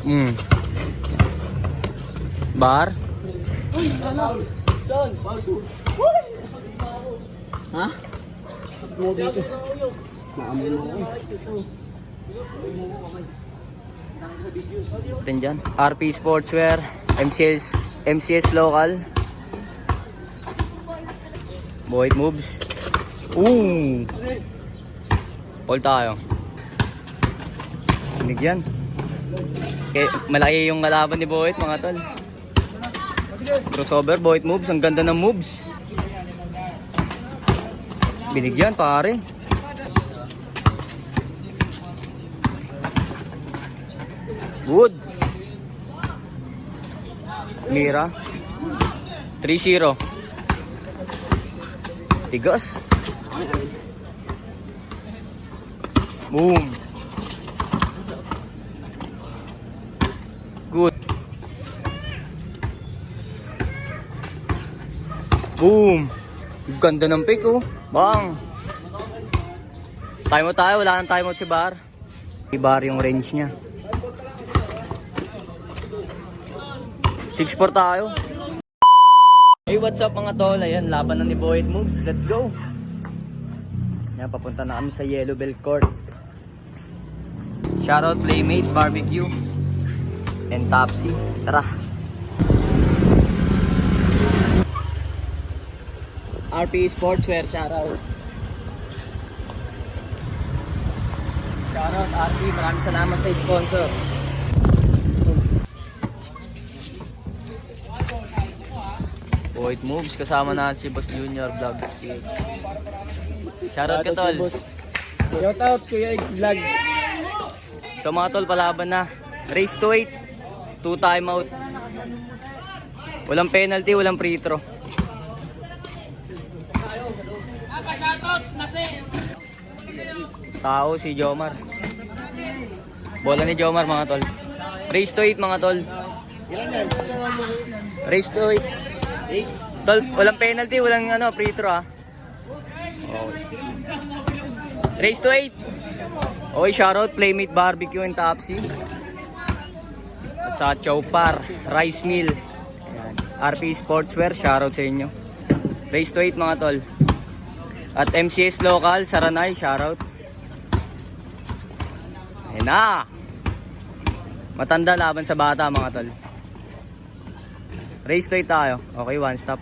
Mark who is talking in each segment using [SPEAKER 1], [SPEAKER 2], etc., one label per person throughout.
[SPEAKER 1] Mm. Bar?
[SPEAKER 2] Ha? Mo dito. Maamoy mo ako.
[SPEAKER 1] Atin dyan. RP Sportswear. MCS Local. Boyd Moves. Ooh! All tayo. Tinig yan. Okay, malaki yung kalaban ni Boyd mga tol. Crossover, Boyd Moves. Ang ganda ng moves. Binigyan pare. Wood. Mira. 3-0. Tigas. Boom. Good. Boom. Ganda ng pick oh. Bang. Time out tayo. Wala nang time out si Bar. Si Bar yung range niya. 6-4 tayo. Hey, what's up mga tol? Ayan, laban na ni Boyd Moves. Let's go. Ayan, papunta na kami sa Yellow Bell Court. Shoutout Playmate, Barbecue, and Topsy. Tara. RP Sportswear, shoutout. Shoutout RP, maraming salamat sa sponsor. Boyd Moves, kasama natin si Boss Junior Vlog Speed. Shoutout ka tol.
[SPEAKER 2] Shoutout Kuya X Vlog.
[SPEAKER 1] So mga tol, palaban na. Race to 8. 2 timeout. Walang penalty, walang free throw. Tao si Jomar. Bola ni Jomar mga tol. Race to 8 mga tol. Race to 8. Tol, walang penalty, walang free throw Okay. Race to 8. Okay, shoutout Playmate Barbecue and Topsy. At sa Chowpar, Rice Mill. Ayan. RP Sportswear, shoutout sa inyo. Race to 8 mga tol. At MCS Local, Saranay, shoutout. Ayan na. Matanda laban sa bata mga tol. Race to 8 tayo. Okay, one stop.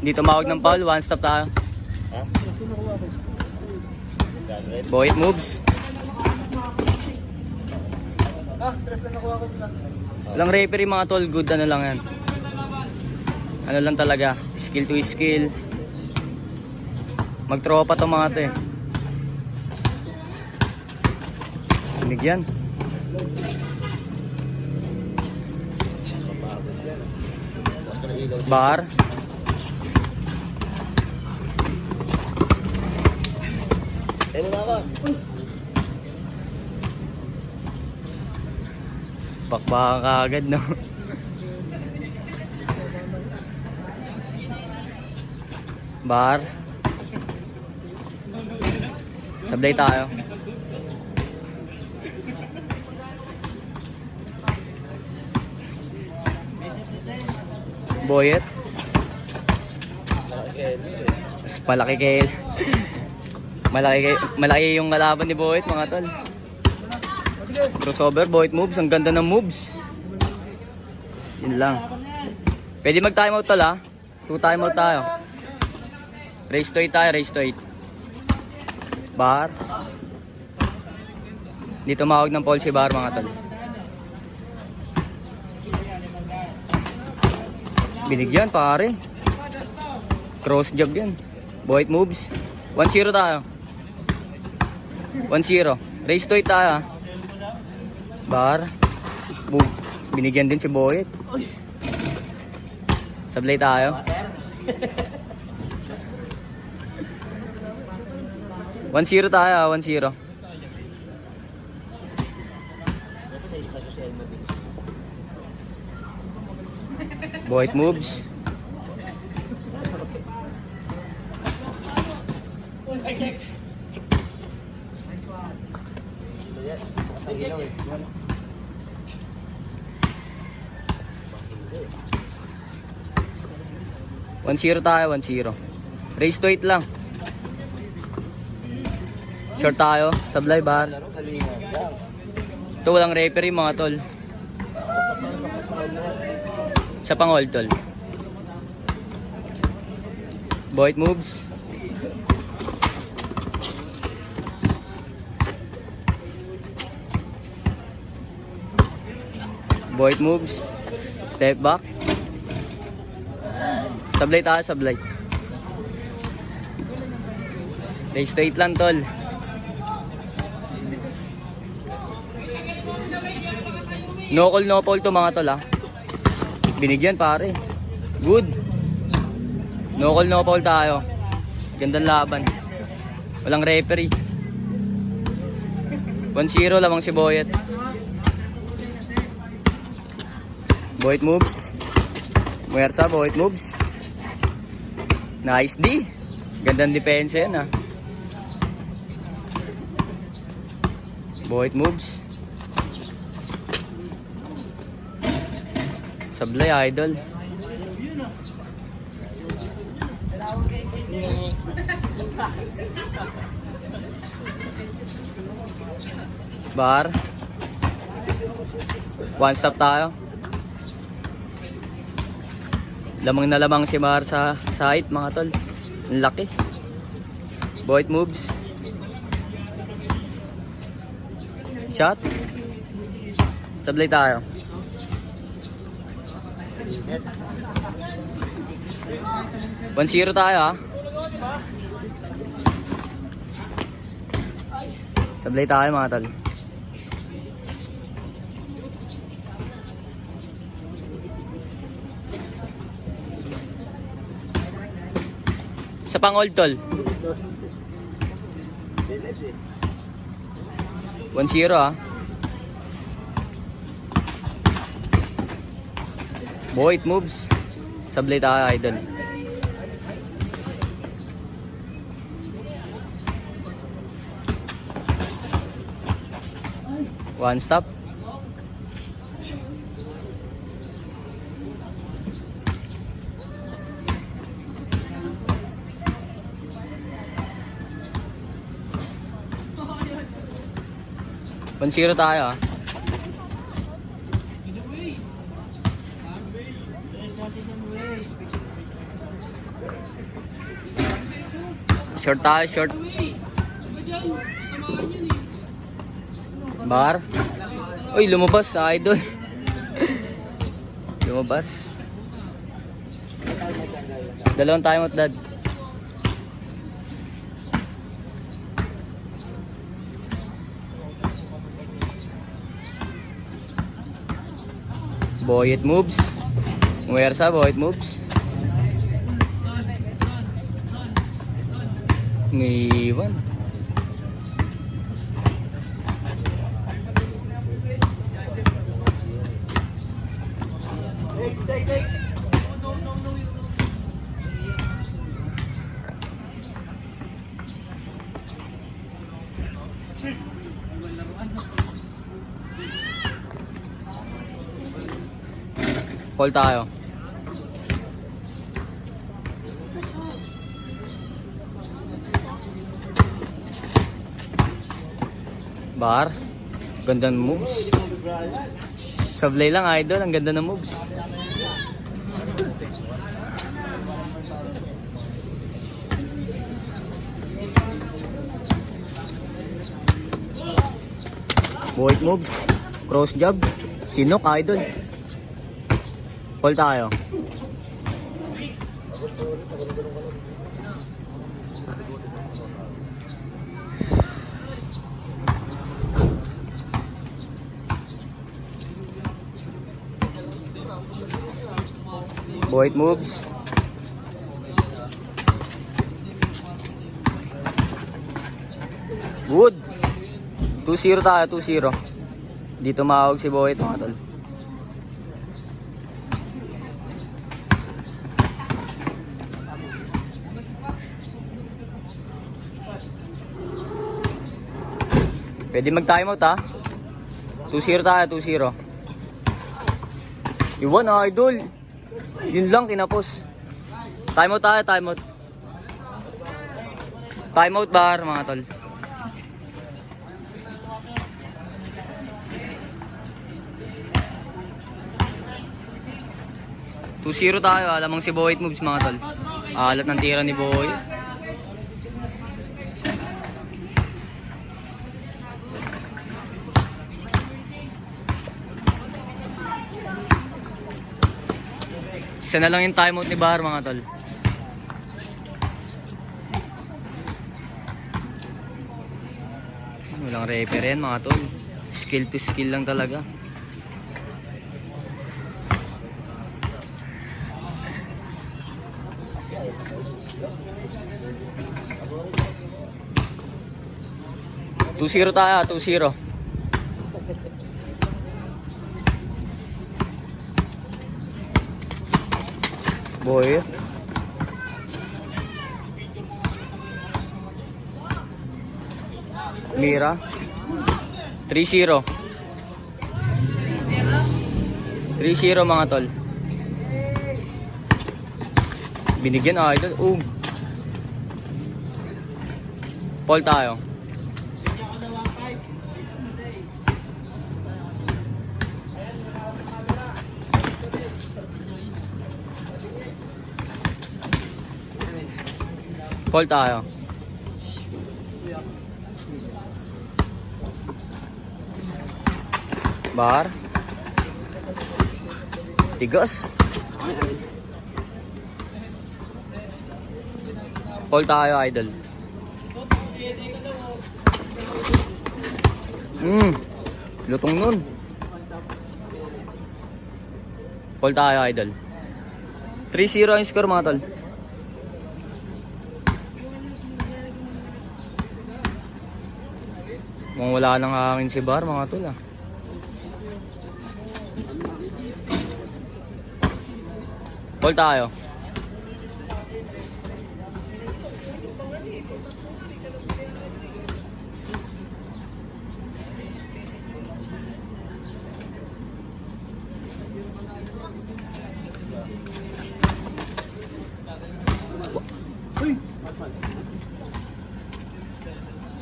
[SPEAKER 1] Hindi tumawag ng foul, one stop tayo. Boyd Moves. Walang referee mga tol, good ano lang yan. Ano lang talaga, skill to skill. Magtropa to mga to eh. Binigyan. Bar.
[SPEAKER 2] Tayo na ako.
[SPEAKER 1] Pakbaka ka agad no. Bar. Sablay tayo. Boyet. Malaki kel. Malaki yung kalaban ni Boyet mga tol. Crossover, Boyd Moves. Ang ganda ng moves. Yun lang. Pwede mag timeout tol ha. 2 timeout tayo. Race to 8 tayo, race to 8. Bar. Dito mawag ng Paul si Bar mga tol. Binigyan pare. Cross jab yan. Boyd Moves. 1-0 tayo. 1-0. Race to 8 tayo ha. Bar. Boom. Binigyan din si Boyd. Sablay tayo. 1-0 tayo ha. 1-0. Boyd Moves.
[SPEAKER 2] Sa ilaw eh.
[SPEAKER 1] 1-0 tayo, 1-0. Race to 8 lang. Short tayo, sablay bar.
[SPEAKER 2] Laro, galingan lang.
[SPEAKER 1] Ito walang referee mga tol. Sa pangol tol. Boyd moves. Boyd moves. Step back. Sablay tayo, sablay. Race to 8 lang tol. No call, no foul to mga tol ha. Binigyan pare. Good. No call, no foul tayo. Gandang laban. Walang referee. 1-0 lamang si Boyet. Boyet moves. Muersa, Boyet moves. Nice D. Gandang depensa yan ha. Boyet moves. Sablay idol. Bar. One stop tayo. Lamang na lamang si Bar sa side mga tol. Ang laki. Boyd moves. Shot. Sablay tayo. One zero tayo ha. Sablay tayo mga tol. Sa pangol tol. 1-0 ha. Boyd moves. Sablay tayo idol. One stop. One-zero tayo ah. Short tayo, short. Bar. Uy, lumabas sa idol. Lumabas. Dalawang time out dad. Boyet moves. Muersa, Boyet moves. Ngiwan. Call tayo. Bar. Ganda ng moves. Sablay lang idol, ang ganda ng moves. Boyd moves. Cross jab. Sinok idol. Call tayo. Boyd moves. Good. 2-0 tayo, 2-0. Dito mahawag si Boyd mga tol. Pwede mag-timeout ha. 2-0 tayo, 2-0. Iwan idol. Yun lang kinapos. Timeout tayo, timeout. Timeout bar mga tol. Two 0 tayo, alamang si Boy moves mga tol. Alat ng tira ni Boy. Isa na lang yung timeout ni Bar mga tol. Walang referee mga tol. Skill to skill lang talaga. Two 0 tayo, 2-0. Boy. Mira. 3-0. 3-0 mga tol. Binigyan idol. Paul tayo. Paul tayo. Bar. Tigas. Paul tayo idol. Lutong nun. Paul tayo idol. 3-0 ang score mga tol. Mukhang wala nang hangin si Bar mga tol ah. Paul tayo.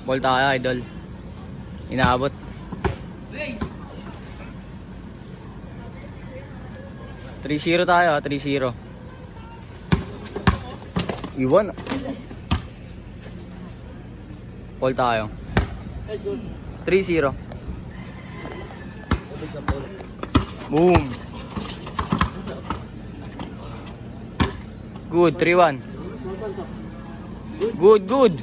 [SPEAKER 1] Paul tayo idol. Inaabot. Three 0 tayo, 3-0. Iwan. Paul tayo. 3-0. Boom. Good, 3-1. Good.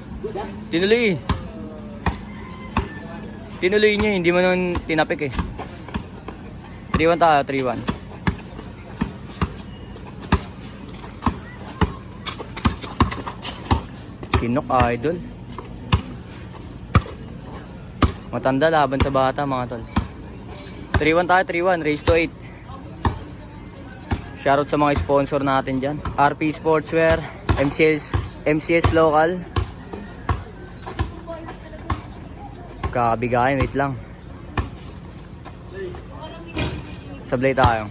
[SPEAKER 1] Tinuloy niya, hindi mo naman tinapik eh. 3-1 tayo, 3-1. Sinok idol. Matanda laban sa bata mga tol. 3-1 tayo, 3-1. Race to 8. Shoutout sa mga sponsor natin dyan. RP Sportswear, MCS Local. Kabigayan, wait lang. Sablay tayo.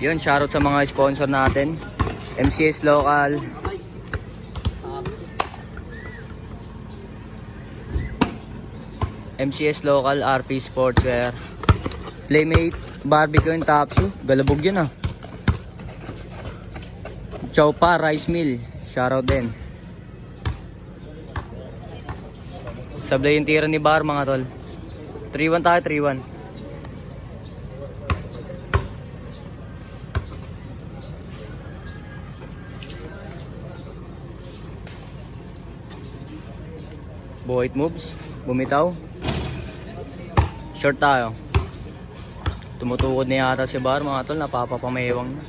[SPEAKER 1] Yun, shoutout sa mga sponsor natin. MCS Local. MCS Local, RP Sportswear. Playmate, Barbecue and Tapsi. Galabog yun ah. Chow pa, Rice Mill. Shoutout din. Sablay yung tira ni Bar mga tol. 3-1 tayo, 3-1. Boyd moves. Bumitaw. Short tayo. Tumutukod na yata si Bar mga tol. Napapapamayewang na.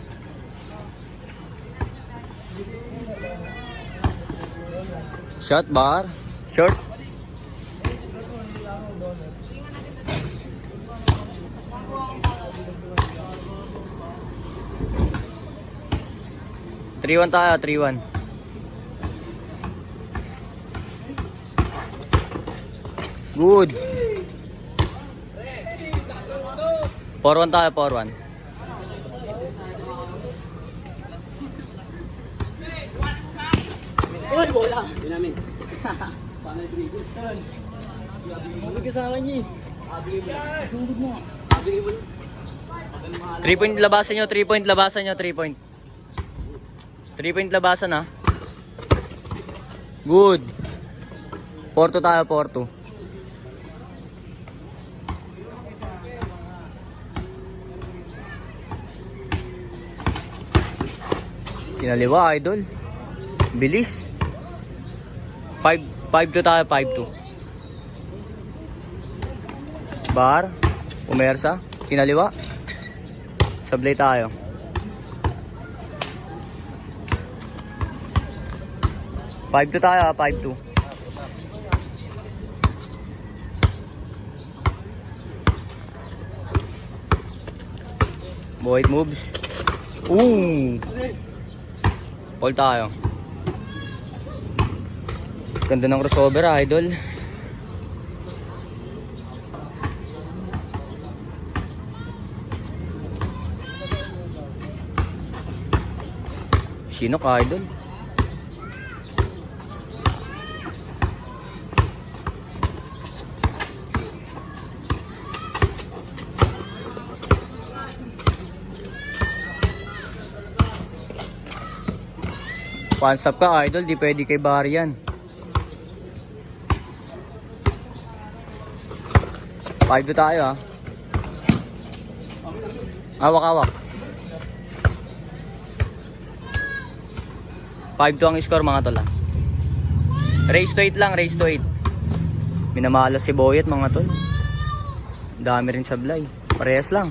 [SPEAKER 1] Shot Bar. Short. Three 1 tayo, 3-1. Good. 4-1 tayo, 4-1.
[SPEAKER 3] Uy, bola.
[SPEAKER 2] Hindi namin.
[SPEAKER 3] Mabig ka sa akin eh.
[SPEAKER 1] 3 point labasan nyo, 3 point labasan nyo, 3 point. 3 point labasan ha. Good. 4-2 tayo, 4-2. Kinaliwa, idol. Bilis. 5-2 tayo, 5-2. Bar. Umersa. Kinaliwa. Sablay tayo. Five to tayo, 5-2. Boyd moves. Ooh! All tayo. Ganda ng crossover, idol. Sinok, idol. One stop ka, idol. Di pwede kay Barry yan. 5-2 tayo, ha. Awak-awak. 5-2 ang score, mga tol, ha. Race to 8 lang, race to 8. Minamalas si Boyet, mga tol. Dami rin sablay. Parehas lang.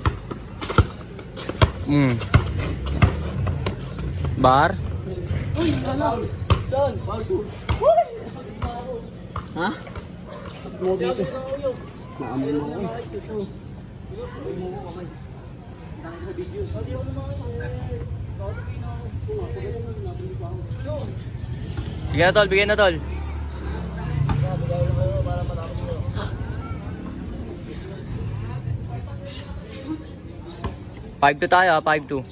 [SPEAKER 1] Bar.
[SPEAKER 3] Uy, ano? Saan? Bago.
[SPEAKER 2] Ha? Mo dito. Maamoy mo ako.
[SPEAKER 1] Bigyan na, tol, bigyan na, tol. Five to tayo, ha, 5-2.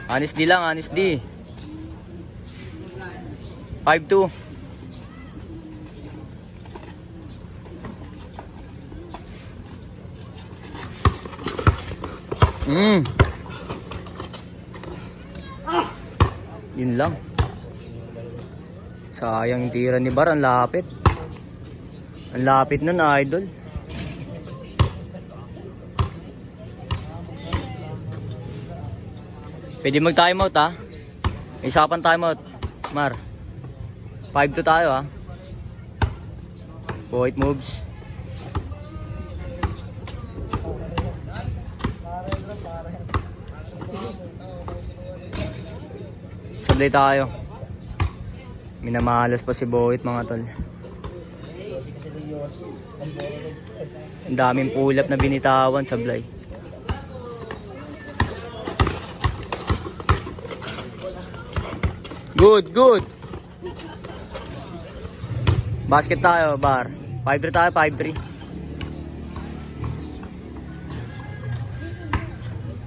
[SPEAKER 1] Honest D lang, honest D. 5-2. Yun lang. Sayang yung tira ni Bar, ang lapit. Ang lapit nun, idol. Pwede mag timeout, ha. Isapan timeout, Mar. 5-2 tayo, ha. Boyd moves. Sablay tayo. Minamalas pa si Boyd, mga tol. Ang daming pull-up na binitawan, sablay. Good, good. Basket tayo, Bar. 5-3 tayo, 5-3.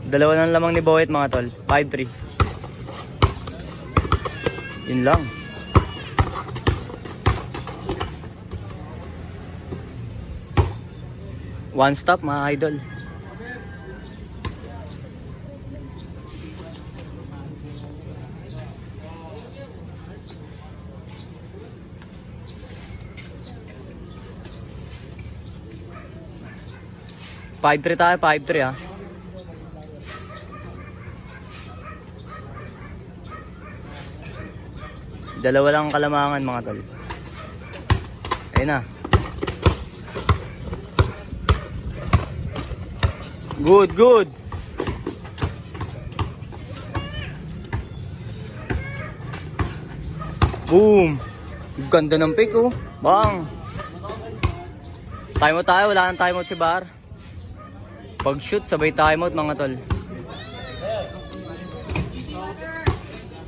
[SPEAKER 1] Dalawa lang lamang ni Boyd, mga tol. 5-3. Yun lang. One stop, mga idol. Five 3 tayo, 5-3, ha. Dalawa lang ang kalamangan, mga tol. Ayun na. Good, good. Boom. Ganda ng pick, oh. Bang. Timeout tayo, wala nang timeout si Bar. Pag shoot, sabay timeout, mga tol.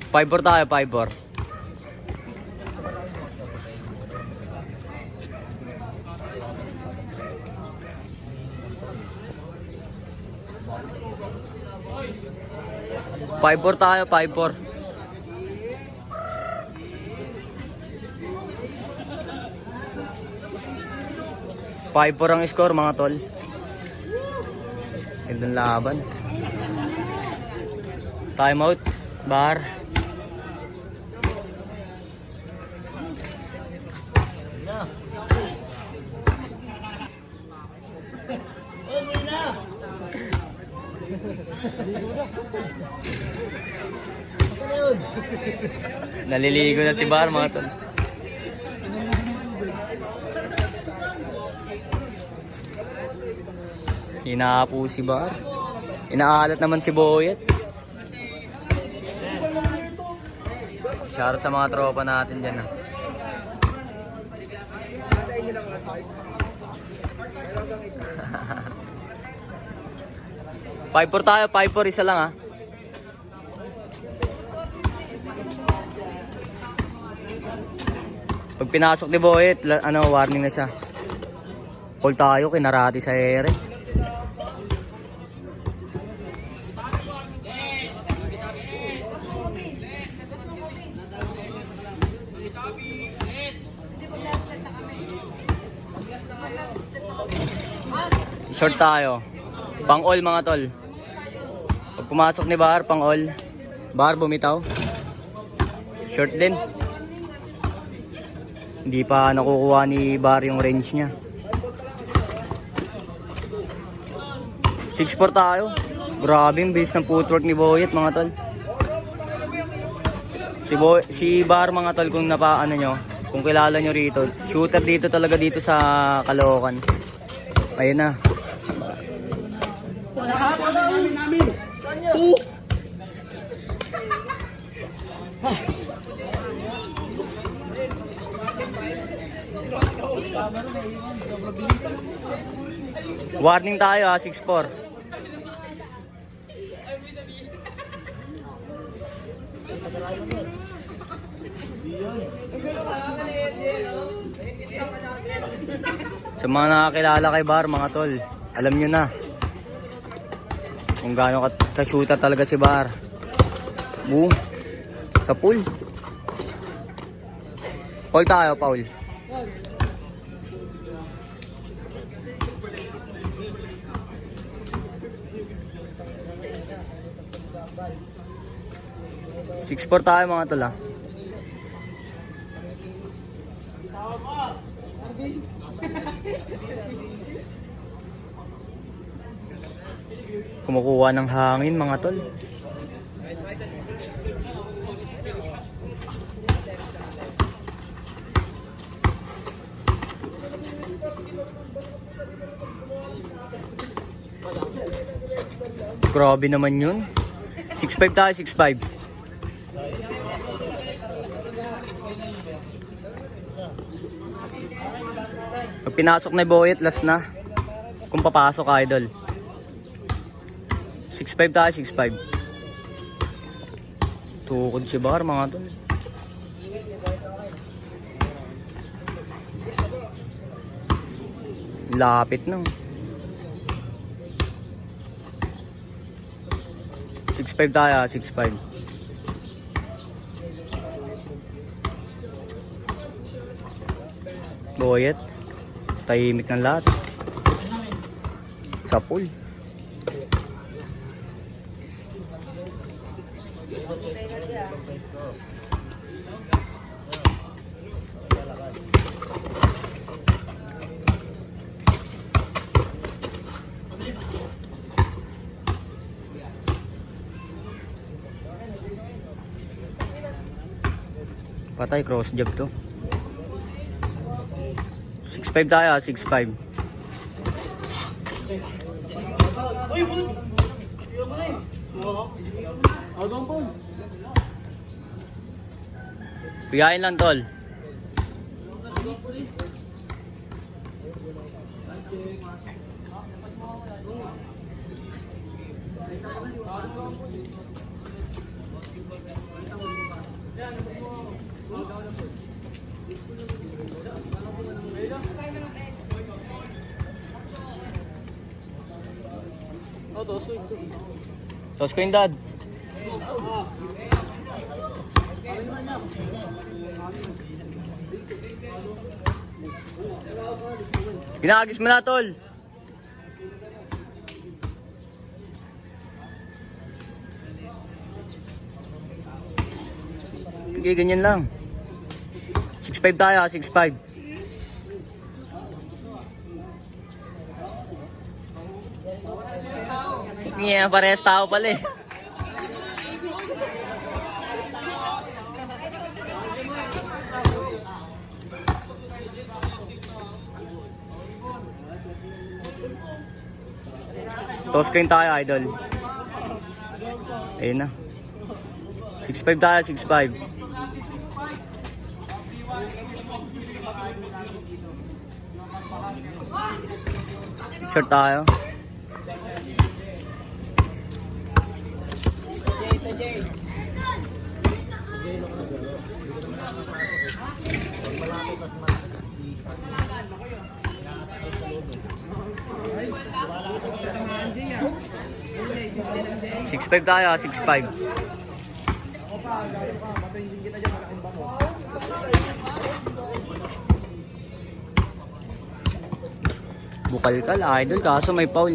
[SPEAKER 1] 5-4 tayo, 5-4. 5-4 tayo, 5-4. Five ang score mga tol. Gandang laban. Time out. Bar. Naliligo na si Bar mga tol. Hinaapo si Bar. Inaalat naman si Boyet. Shout out sa mga tropa natin dyan. 5-4 tayo, 5-4, isa lang Pag pinasok ni Boyet, warning na siya. Call tayo, kinarati sa ere. Short tayo. Pang-all mga tol. Pag pumasok ni Bar, pang-all. Bar, bumitaw. Short din. Hindi pa nakukuha ni Bar yung range niya. 6-4 tayo. Grabe yung base ng footwork ni Boyet mga tol. Si Bar mga tol, kung nyo, kung kilala nyo rito, shooter dito talaga dito sa Caloocan. Ayun na.
[SPEAKER 2] Namin. 2.
[SPEAKER 1] Warning tayo 6-4. Sa mga nakakilala kay Bar mga tol, alam nyo na kung gaano ka-shoota talaga si Bar. Boom. Sa pool. Paul tayo, Paul. Six-4 tayo mga tol Kumukuha ng hangin mga tol. Grabe naman yun. 6-5 tayo, 6-5. Pag pinasok na Boyet, last na. Kung papasok idol. 6-5 tayo, 6-5. Tukod si Bar mga tol. Lapit na. 6-5 tayo, 6-5. Boyet. Tahimik ng lahat. Sa pool. Patay, cross jab to. 6-5 tayo, 6-5. Pigain lang tol. Toss ko yung dad. Pinakagis mo na, tol. Sige, ganyan lang. 6'5 tayo, 6'5. Yeah, parehas tao pala eh. Toss coin tayo, idol. Ayun na. 6'5 tayo, 6'5. Short tayo. Six five tayo, 6'5". Bukal ka la, idol, kaso may foul.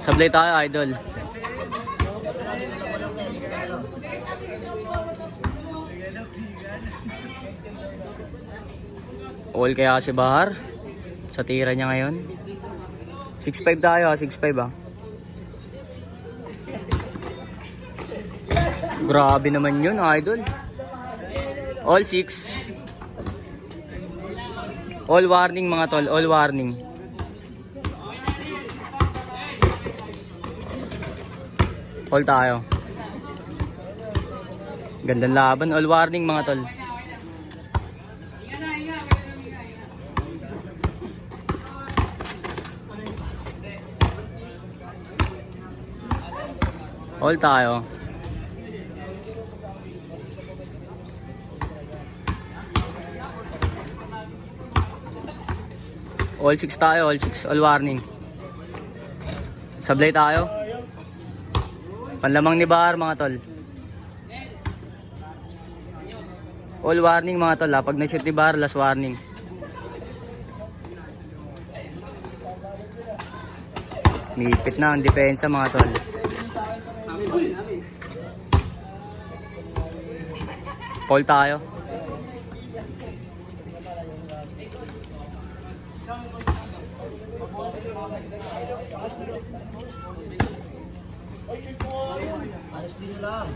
[SPEAKER 1] Sablay tayo, idol. All kaya si Bahar sa tira niya ngayon. 6'5 tayo, 6'5 ah. Grabe naman yun, idol. All 6. All warning mga tol, all warning. All tayo. Gandang laban, all warning mga tol. All tayo. All 6 tayo, all 6, all warning. Sablay tayo. Panlamang ni Bahar mga tol. All warning mga tol ha. Pag na-shoot ni Bahar, last warning. Mipit na ang depensa mga tol. Call tayo.
[SPEAKER 2] Alas din lang.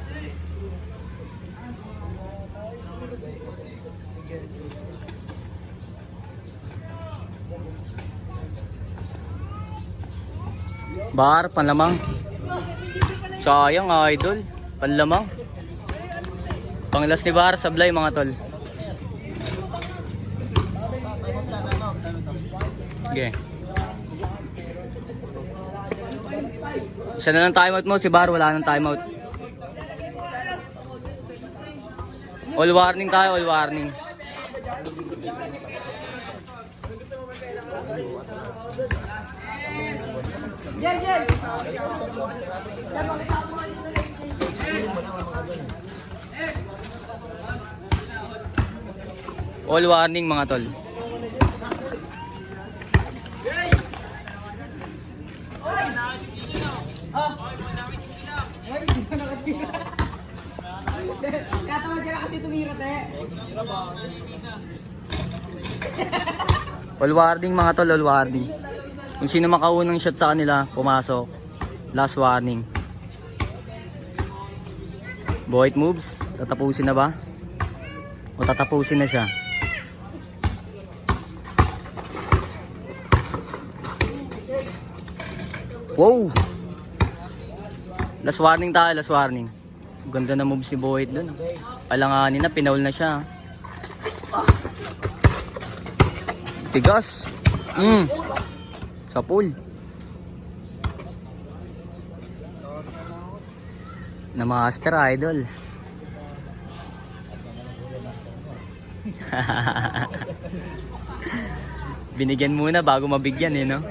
[SPEAKER 1] Bahar, panlamang. Sayang idol. Panlamang. Panglas ni Bahar, sablay mga tol. Okay. Isa na lang timeout mo, si Bahar wala nang timeout. All warning tayo, all warning. All warning mga tol. All warning mga tol, all warning. Kung sino makaunang shot sa kanila, pumasok. Last warning. Boyd moves. Tatapusin na ba? O tatapusin na siya? Wow! Last warning tayo, last warning. Ganda na move si Boyd dun. Alanganin na, pinaul na siya. Tigas. Sa pool. Na master idol. Binigyan muna bago mabigyan eh, no?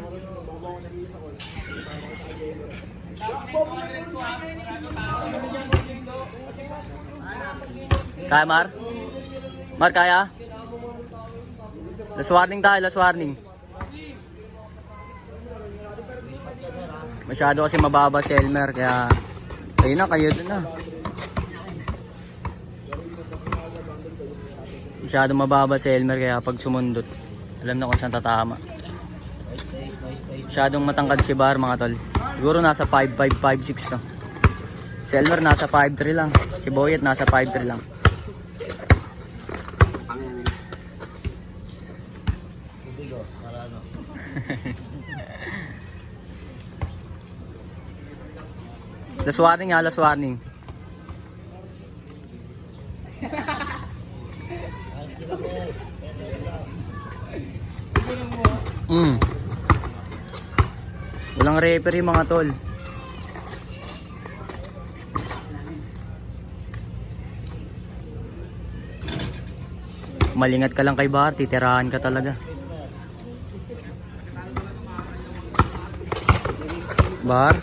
[SPEAKER 1] Kaya, Mar? Mar, kaya? Last warning tayo, last warning. Masyado kasi mababa si Elmer, kaya kayo na, kayo doon na. Masyado mababa si Elmer, kaya pag sumundot, alam na kung saan tatama. Masyadong matangkad si Bar, mga tol. Siguro nasa 5'5", 5'6", no? Si Elmer nasa 5'3" lang. Si Boyet nasa 5'3" lang. Last warning ha, last warning. Walang referee mga tol. Malingat ka lang kay Bar, titirahan ka talaga. Bar?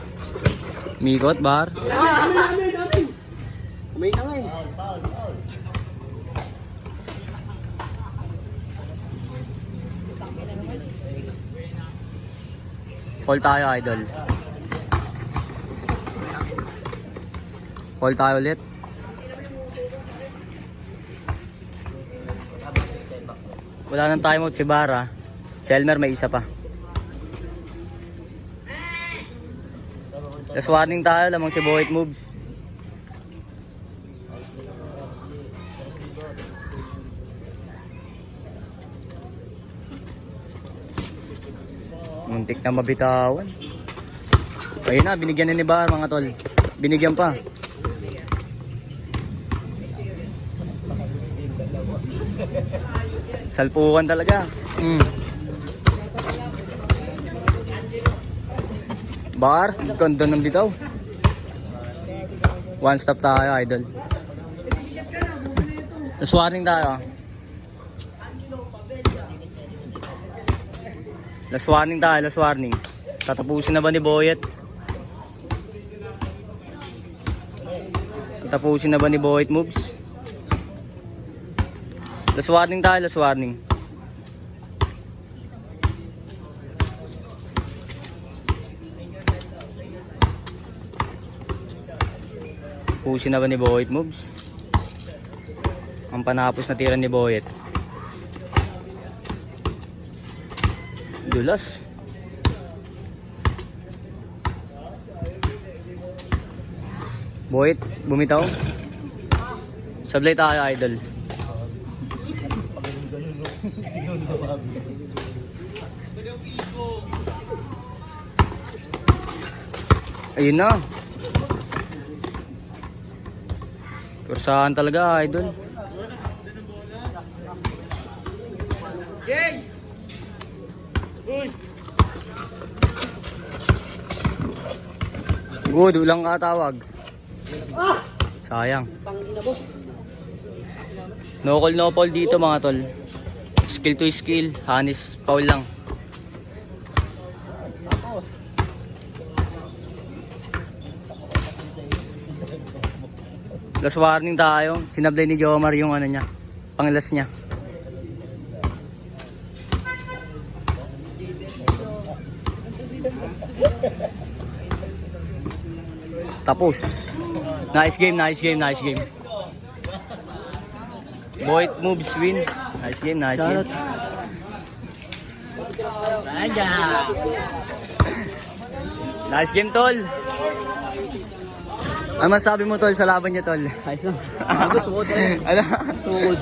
[SPEAKER 1] Migot, Bar?
[SPEAKER 2] Umay na nga eh.
[SPEAKER 1] Call tayo, idol. Call tayo ulit. Wala nang timeout si Bara. Si Elmer may isa pa. Last warning tayo, lamang si Boyet moves. Muntik na mabitawan. Ayun na, binigyan na ni Bar, mga tol. Binigyan pa. Salpukan talaga. Bar, ganda ng bitaw. One stop tayo, idol. Last warning tayo. Last warning tayo, last warning. Tatapusin na ba ni Boyet? Tatapusin na ba ni Boyet moves? Last warning tayo, last warning. Pusin na ba ni Boyet moves? Ang panapos na tira ni Boyet. Dulas. Boyet, bumitaw. Sablay tayo, idol. Ayun na. Kursahan talaga, idol.
[SPEAKER 3] Yay!
[SPEAKER 1] Good, ulang katawag. Sayang. No call, no fall dito, mga tol. Skill to skill, Hanis, foul lang. Last warning tayo. Sinablay ni Jomar yung ano niya, pangilas niya. Tapos. Nice game, nice game, nice game. Boyet moves win. Nice game, nice game. Nice game, tol. Ano masabi mo, tol, sa laban niya, tol?
[SPEAKER 2] Ayos lang. Tukod eh.
[SPEAKER 1] Ano?
[SPEAKER 2] Tukod.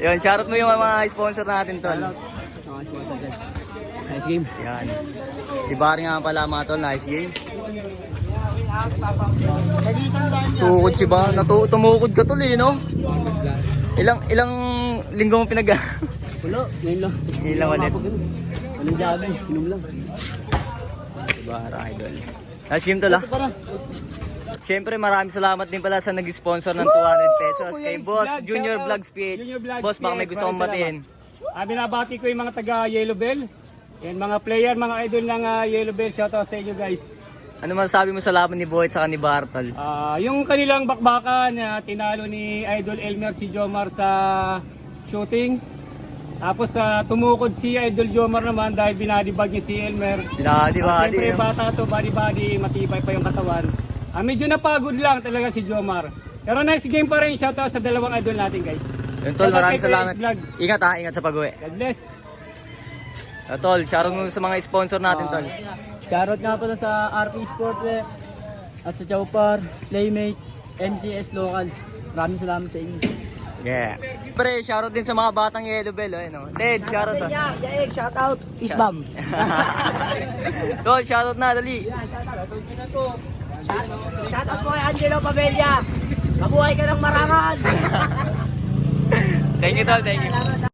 [SPEAKER 1] Yun, shoutout mo yung mga sponsor natin, tol.
[SPEAKER 2] Nice game.
[SPEAKER 1] Yan. Si Barry nga pala, mga tol, nice game. Tukod si Bar. Tumukod ka, tol, eh, no? Ilang linggo mo pinag-
[SPEAKER 2] Wala, ngayon lang.
[SPEAKER 1] Ngayon lang ulit.
[SPEAKER 2] Anong jabi? Inom lang.
[SPEAKER 1] Si Bar, idol. Nice game, tol, ah. At syempre maraming salamat din pala sa nag-sponsor ng 200 pesos
[SPEAKER 4] Kuya
[SPEAKER 1] kay
[SPEAKER 4] Ace
[SPEAKER 1] Boss
[SPEAKER 4] Vlog,
[SPEAKER 1] Junior
[SPEAKER 4] shoutout.
[SPEAKER 1] Vlogs PH.
[SPEAKER 4] Junior Vlogs
[SPEAKER 1] Boss, baka may
[SPEAKER 4] PH,
[SPEAKER 1] gusto kong
[SPEAKER 4] maraming
[SPEAKER 1] batiin.
[SPEAKER 4] Binabati ko yung mga taga Yellow Bell. Yan, mga player, mga idol ng Yellow Bell. Shoutout sa inyo guys.
[SPEAKER 1] Ano masasabi mo sa laban ni Boy at saka ni Bartal?
[SPEAKER 4] Yung kanilang bakbakan, tinalo ni Idol Elmer si Jomar sa shooting. Tapos tumukod si Idol Jomar naman dahil binadibag niya si Elmer.
[SPEAKER 1] Binadibag.
[SPEAKER 4] Siyempre bata to, body matibay pa yung katawan. Medyo napagod lang talaga si Jomar. Pero nice game pa rin. Shoutout sa dalawang idol natin guys.
[SPEAKER 1] Yun tol, maraming
[SPEAKER 4] Shoutout kay
[SPEAKER 1] salamat.
[SPEAKER 4] Ace Vlog.
[SPEAKER 1] Ingat ingat sa pag-uwi.
[SPEAKER 4] God bless.
[SPEAKER 1] Tol, shoutout mo sa mga sponsor natin tol.
[SPEAKER 3] Shoutout nga pala sa RP Sportwear at sa Chowpar, Playmate, MCS Local. Maraming salamat sa inyo.
[SPEAKER 1] Yeah. Pre, shoutout din sa mga batang Yellow Bell. Ayun, Ted, shoutout.
[SPEAKER 3] Jaek, shoutout. Isbam.
[SPEAKER 1] Tol, shoutout na, dali.
[SPEAKER 3] Shoutout po kay Angelo Pabella. Mabuhay ka ng marangan.
[SPEAKER 1] Thank you tol, thank you.